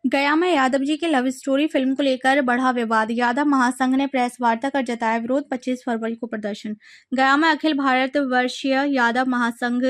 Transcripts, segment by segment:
गया में यादव जी की लव स्टोरी फिल्म को लेकर बढ़ा विवाद। यादव महासंघ ने प्रेस वार्ता कर जताया विरोध। 25 फरवरी को प्रदर्शन। गया में अखिल भारत वर्षीय यादव महासंघ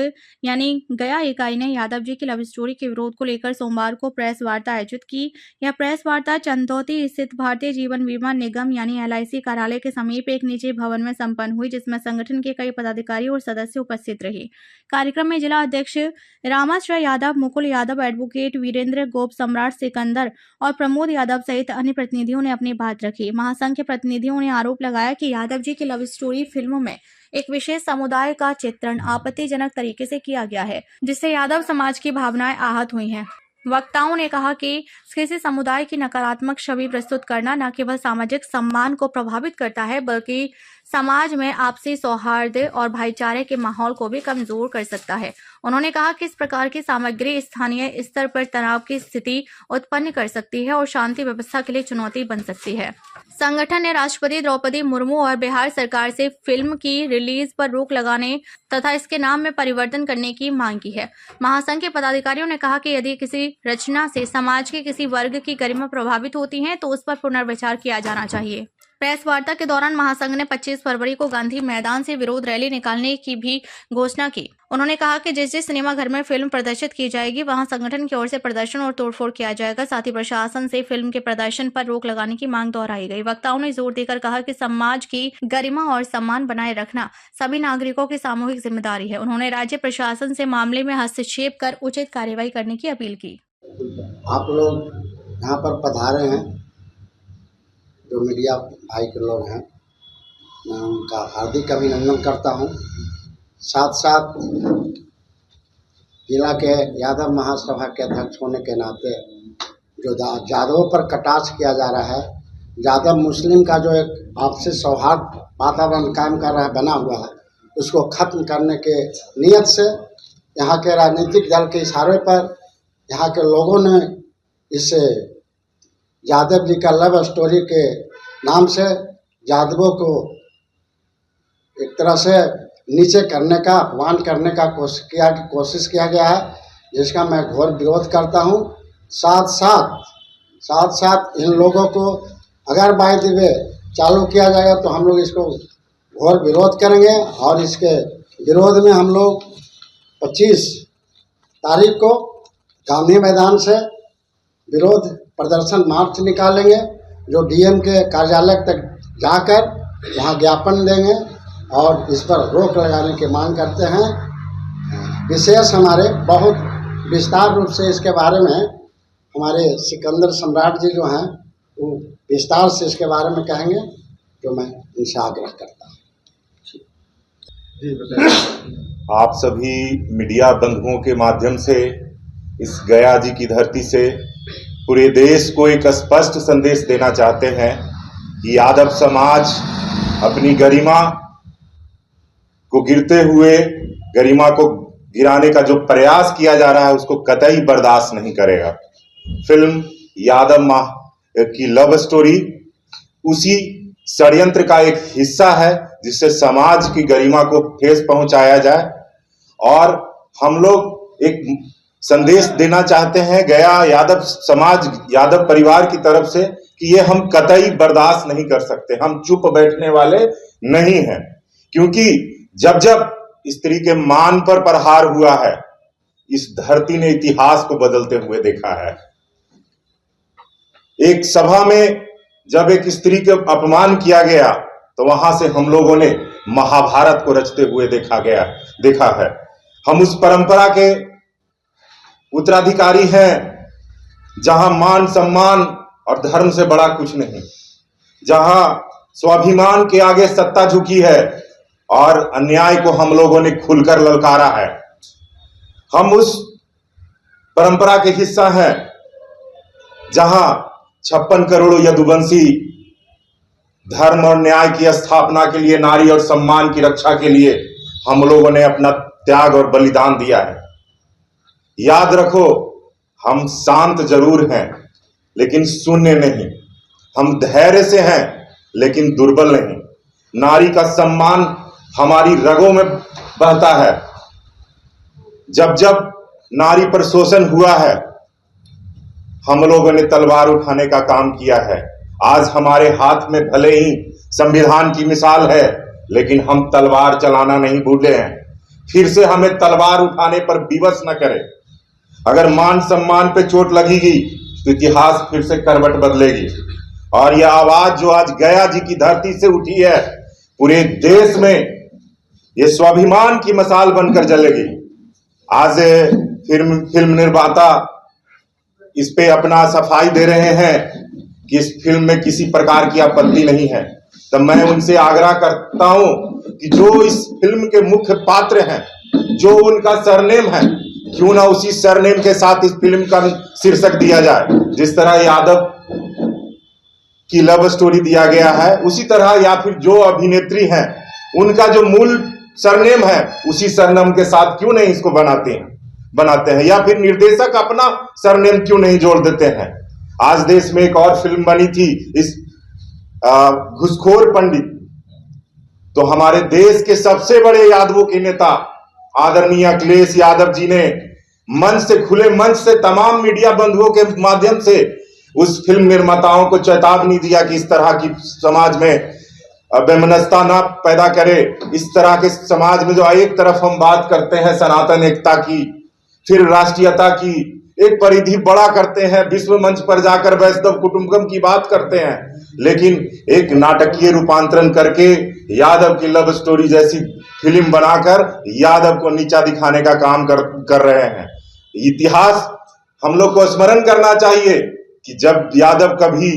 यानी गया इकाई ने यादव जी की लव स्टोरी के विरोध को लेकर सोमवार को प्रेस वार्ता आयोजित की। यह प्रेस वार्ता चंदौती स्थित भारतीय जीवन बीमा निगम यानी LIC कार्यालय के समीप एक निजी भवन में संपन्न हुई, जिसमें संगठन के कई पदाधिकारी और सदस्य उपस्थित रहे। कार्यक्रम में जिला अध्यक्ष रामाश्रय यादव, मुकुल यादव, एडवोकेट वीरेंद्र गोप, सम्राट सिकंदर और प्रमोद यादव सहित अन्य प्रतिनिधियों ने अपनी बात रखी। महासंघ के प्रतिनिधियों ने आरोप लगाया कि यादव जी की लव स्टोरी फिल्म में एक विशेष समुदाय का चित्रण आपत्तिजनक तरीके से किया गया है, जिससे यादव समाज की भावनाएं आहत हुई हैं। वक्ताओं ने कहा कि किसी समुदाय की नकारात्मक छवि प्रस्तुत करना न केवल सामाजिक सम्मान को प्रभावित करता है, बल्कि समाज में आपसी सौहार्द और भाईचारे के माहौल को भी कमजोर कर सकता है। उन्होंने कहा कि इस प्रकार की सामग्री स्थानीय स्तर पर तनाव की स्थिति उत्पन्न कर सकती है और शांति व्यवस्था के लिए चुनौती बन सकती है। संगठन ने राष्ट्रपति द्रौपदी मुर्मू और बिहार सरकार से फिल्म की रिलीज पर रोक लगाने तथा इसके नाम में परिवर्तन करने की मांग की है। महासंघ के पदाधिकारियों ने कहा कि यदि किसी रचना से समाज के किसी वर्ग की गरिमा प्रभावित होती है तो उस पर पुनर्विचार किया जाना चाहिए। प्रेस वार्ता के दौरान महासंघ ने 25 फरवरी को गांधी मैदान से विरोध रैली निकालने की भी घोषणा की। उन्होंने कहा कि जिस सिनेमा घर में फिल्म प्रदर्शित की जाएगी वहां संगठन की ओर से प्रदर्शन और तोड़फोड़ किया जाएगा। साथ ही प्रशासन से फिल्म के प्रदर्शन पर रोक लगाने की मांग दोहराई गई। वक्ताओं ने जोर देकर कहा कि समाज की गरिमा और सम्मान बनाए रखना सभी नागरिकों की सामूहिक जिम्मेदारी है। उन्होंने राज्य प्रशासन से मामले में हस्तक्षेप कर उचित कार्रवाई करने की अपील की। आप लोग यहाँ पर पधारे हैं, जो मीडिया भाई के लोग हैं, मैं उनका हार्दिक अभिनंदन करता हूँ। साथ साथ जिला के यादव महासभा के अध्यक्ष होने के नाते जो यादवों पर कटाक्ष किया जा रहा है, यादव मुस्लिम का जो एक आपसी सौहार्द वातावरण कायम कर रहा है, बना हुआ है, उसको खत्म करने के नियत से यहाँ के राजनीतिक दल के इशारे पर यहाँ के लोगों ने इस यादव जी का लव स्टोरी के नाम से यादवों को एक तरह से नीचे करने का, अपमान करने का कोशिश किया गया है, जिसका मैं घोर विरोध करता हूँ। साथ साथ इन लोगों को अगर बाय द वे चालू किया जाएगा तो हम लोग इसको घोर विरोध करेंगे और इसके विरोध में हम लोग 25 तारीख को गांधी मैदान से विरोध प्रदर्शन मार्च निकालेंगे, जो DM के कार्यालय तक जाकर वहां ज्ञापन देंगे और इस पर रोक लगाने की मांग करते हैं। विशेष हमारे बहुत विस्तार रूप से इसके बारे में हमारे सिकंदर सम्राट जी जो हैं वो विस्तार से इसके बारे में कहेंगे, जो मैं इनसे आग्रह करता हूँ। आप सभी मीडिया बंधुओं के माध्यम से इस गया जी की धरती से पूरे देश को एक स्पष्ट संदेश देना चाहते हैं कि यादव समाज अपनी गरिमा को गिरते हुए, गरिमा को गिराने का जो प्रयास किया जा रहा है उसको कतई बर्दाश्त नहीं करेगा। फिल्म यादव की लव स्टोरी उसी षड्यंत्र का एक हिस्सा है जिससे समाज की गरिमा को ठेस पहुंचाया जाए, और हम लोग एक संदेश देना चाहते हैं गया यादव समाज, यादव परिवार की तरफ से कि ये हम कतई बर्दाश्त नहीं कर सकते। हम चुप बैठने वाले नहीं हैं, क्योंकि जब जब स्त्री के मान पर प्रहार हुआ है, इस धरती ने इतिहास को बदलते हुए देखा है। एक सभा में जब एक स्त्री के अपमान किया गया तो वहां से हम लोगों ने महाभारत को रचते हुए देखा है। हम उस परंपरा के उत्तराधिकारी हैं जहां मान सम्मान और धर्म से बड़ा कुछ नहीं, जहां स्वाभिमान के आगे सत्ता झुकी है और अन्याय को हम लोगों ने खुलकर ललकारा है। हम उस परंपरा के हिस्सा हैं जहां 56 करोड़ यदुवंशी धर्म और न्याय की स्थापना के लिए, नारी और सम्मान की रक्षा के लिए हम लोगों ने अपना त्याग और बलिदान दिया है। याद रखो, हम शांत जरूर हैं लेकिन शून्य नहीं, हम धैर्य से हैं लेकिन दुर्बल नहीं। नारी का सम्मान हमारी रगों में बहता है। जब जब नारी पर शोषण हुआ है, हम लोगों ने तलवार उठाने का काम किया है। आज हमारे हाथ में भले ही संविधान की मिसाल है, लेकिन हम तलवार चलाना नहीं भूले हैं। फिर से हमें तलवार उठाने पर विवश न करें। अगर मान सम्मान पे चोट लगेगी तो इतिहास फिर से करवट बदलेगी। और यह आवाज जो आज गया जी की धरती से उठी है, पूरे देश में ये स्वाभिमान की मसाल बनकर जलेगी। आज फिल्म निर्माता इस पे अपना सफाई दे रहे हैं कि इस फिल्म में किसी प्रकार की आपत्ति नहीं है। तो मैं उनसे आग्रह करता हूं कि जो इस फिल्म के मुख्य पात्र हैं, जो उनका सरनेम है, क्यों ना उसी सरनेम के साथ इस फिल्म का शीर्षक दिया जाए। जिस तरह यादव की लव स्टोरी दिया गया है, उसी तरह या फिर जो अभिनेत्री हैं उनका जो मूल सरनेम है उसी सरनेम के साथ क्यों नहीं इसको बनाते हैं, या फिर निर्देशक अपना सरनेम क्यों नहीं जोड़ देते हैं। आज देश में एक और फिल्म बनी थी, इस घुसखोर पंडित। तो हमारे देश के सबसे बड़े यादवों के नेता आदरणीय अखिलेश यादव जी ने खुले मंच से तमाम मीडिया बंधुओं के माध्यम से उस फिल्म निर्माताओं को चेतावनी दिया कि इस तरह की समाज में वैमनस्यता न पैदा करे। इस तरह के समाज में जो एक तरफ हम बात करते हैं सनातन एकता की, फिर राष्ट्रीयता की, एक परिधि बड़ा करते हैं, विश्व मंच पर जाकर वैष्णव कुटुंबकम की बात करते हैं, लेकिन एक नाटकीय रूपांतरण करके यादव की लव स्टोरी जैसी फिल्म बनाकर यादव को नीचा दिखाने का काम कर रहे हैं। इतिहास हम लोग को स्मरण करना चाहिए कि जब यादव कभी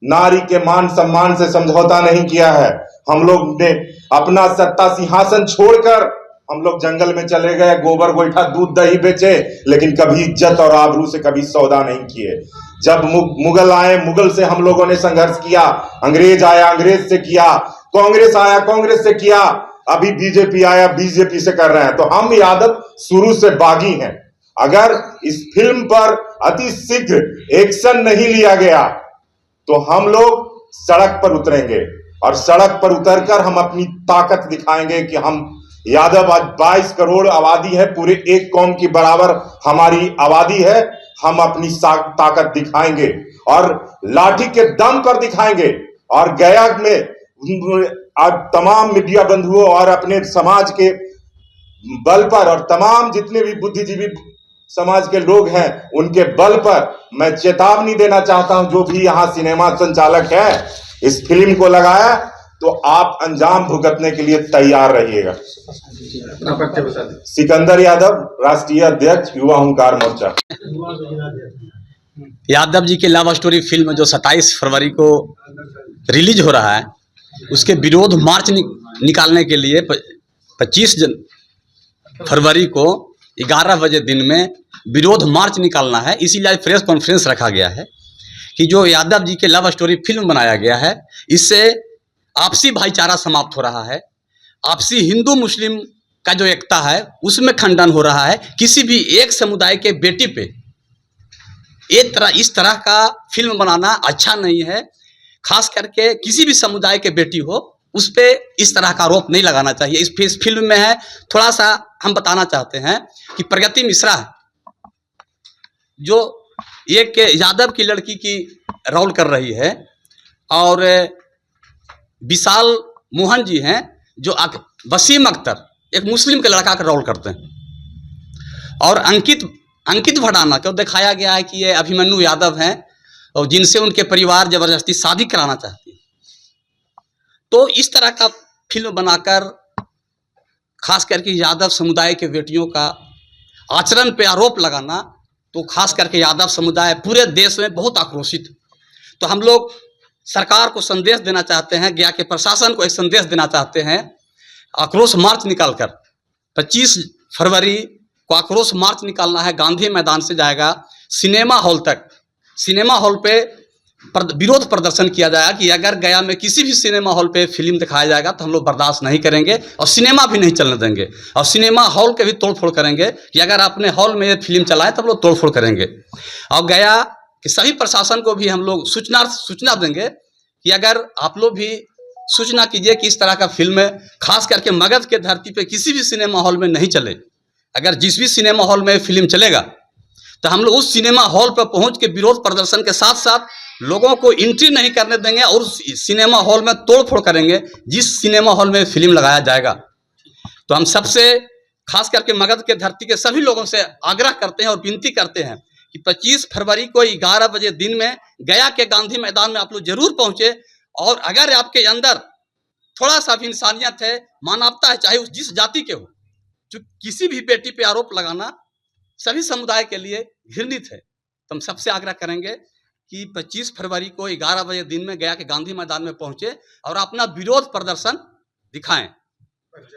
नारी के मान सम्मान से समझौता नहीं किया है। हम लोग ने अपना सत्ता सिंहासन छोड़कर हम लोग जंगल में चले गए, गोबर गोईठा दूध दही बेचे, लेकिन कभी इज्जत और आबरू से कभी सौदा नहीं किए। जब मुगल आए, मुगल से हम लोगों ने संघर्ष किया, अंग्रेज आया, अंग्रेज से किया, कांग्रेस आया, कांग्रेस से किया, अभी बीजेपी आया, बीजेपी से कर रहे हैं। तो हम यादव शुरू से बागी हैं। अगर इस फिल्म पर अति शीघ्र एक्शन नहीं लिया गया तो हम लोग सड़क पर उतरेंगे, और सड़क पर उतरकर हम अपनी ताकत दिखाएंगे कि हम यादव, आज 22 करोड़ आबादी है, पूरे एक कौम की बराबर हमारी आबादी है। हम अपनी ताकत दिखाएंगे और लाठी के दम पर दिखाएंगे। और गया में आज तमाम मीडिया बंधुओं और अपने समाज के बल पर और तमाम जितने भी बुद्धिजीवी समाज के लोग हैं उनके बल पर मैं चेतावनी देना चाहता हूं, जो भी यहाँ सिनेमा संचालक है इस फिल्म को लगाया तो आप अंजाम भुगतने के लिए तैयार रहिएगा। सिकंदर यादव, राष्ट्रीय अध्यक्ष युवा हुंकार मोर्चा। यादव जी की लव स्टोरी फिल्म जो 27 फरवरी को रिलीज हो रहा है, उसके विरोध मार्च निकालने के लिए 25 फरवरी को 11 बजे दिन में विरोध मार्च निकालना है। इसीलिए प्रेस कॉन्फ्रेंस रखा गया है कि जो यादव जी के लव स्टोरी फिल्म बनाया गया है, इससे आपसी भाईचारा समाप्त हो रहा है। आपसी हिंदू मुस्लिम का जो एकता है उसमें खंडन हो रहा है। किसी भी एक समुदाय के बेटी पे इस तरह का फिल्म बनाना अच्छा नहीं है। खास करके किसी भी समुदाय के बेटी हो उस पर इस तरह का आरोप नहीं लगाना चाहिए। इस फिल्म में है, थोड़ा सा हम बताना चाहते हैं कि प्रगति मिश्रा है जो एक यादव की लड़की की रोल कर रही है, और विशाल मोहन जी हैं जो वसीम अख्तर एक मुस्लिम के लड़का का रोल करते हैं, और अंकित भड़ाना को दिखाया गया है कि ये अभिमन्यु यादव हैं और जिनसे उनके परिवार जबरदस्ती शादी कराना चाहती है। तो इस तरह का फिल्म बनाकर खास करके यादव समुदाय के बेटियों का आचरण पे आरोप लगाना, तो खास करके यादव समुदाय पूरे देश में बहुत आक्रोशित। तो हम लोग सरकार को संदेश देना चाहते हैं, गया के प्रशासन को एक संदेश देना चाहते हैं, आक्रोश मार्च निकालकर 25 फरवरी को आक्रोश मार्च निकालना है। गांधी मैदान से जाएगा सिनेमा हॉल तक। सिनेमा हॉल पे विरोध प्रदर्शन किया जाएगा कि अगर गया में किसी भी सिनेमा हॉल पे फिल्म दिखाया जाएगा तो हम लोग बर्दाश्त नहीं करेंगे और सिनेमा भी नहीं चलने देंगे, और सिनेमा हॉल के भी तोड़फोड़ करेंगे कि अगर अपने हॉल में ये फिल्म चलाए तो हम लोग तोड़फोड़ करेंगे। और गया कि सभी प्रशासन को भी हम लोग सूचना देंगे कि अगर आप लोग भी सूचना कीजिए कि इस तरह का फिल्म खास करके मगध के धरती पे किसी भी सिनेमा हॉल में नहीं चले। अगर जिस भी सिनेमा हॉल में फिल्म चलेगा तो हम लोग उस सिनेमा हॉल पर पहुंच के विरोध प्रदर्शन के साथ साथ लोगों को एंट्री नहीं करने देंगे और उस सिनेमा हॉल में तोड़फोड़ करेंगे जिस सिनेमा हॉल में फिल्म लगाया जाएगा। तो हम सबसे खास करके मगध के धरती के सभी लोगों से आग्रह करते हैं और विनती करते हैं कि 25 फरवरी को 11 बजे दिन में गया के गांधी मैदान में आप लोग जरूर पहुंचे। और अगर आपके अंदर थोड़ा सा भी इंसानियत है, मानवता है, चाहे उस जिस जाति के हो, जो किसी भी बेटी पे आरोप लगाना सभी समुदाय के लिए घृणित है। तो हम सबसे आग्रह करेंगे कि 25 फरवरी को 11 बजे दिन में गया के गांधी मैदान में पहुंचे और अपना विरोध प्रदर्शन दिखाएं।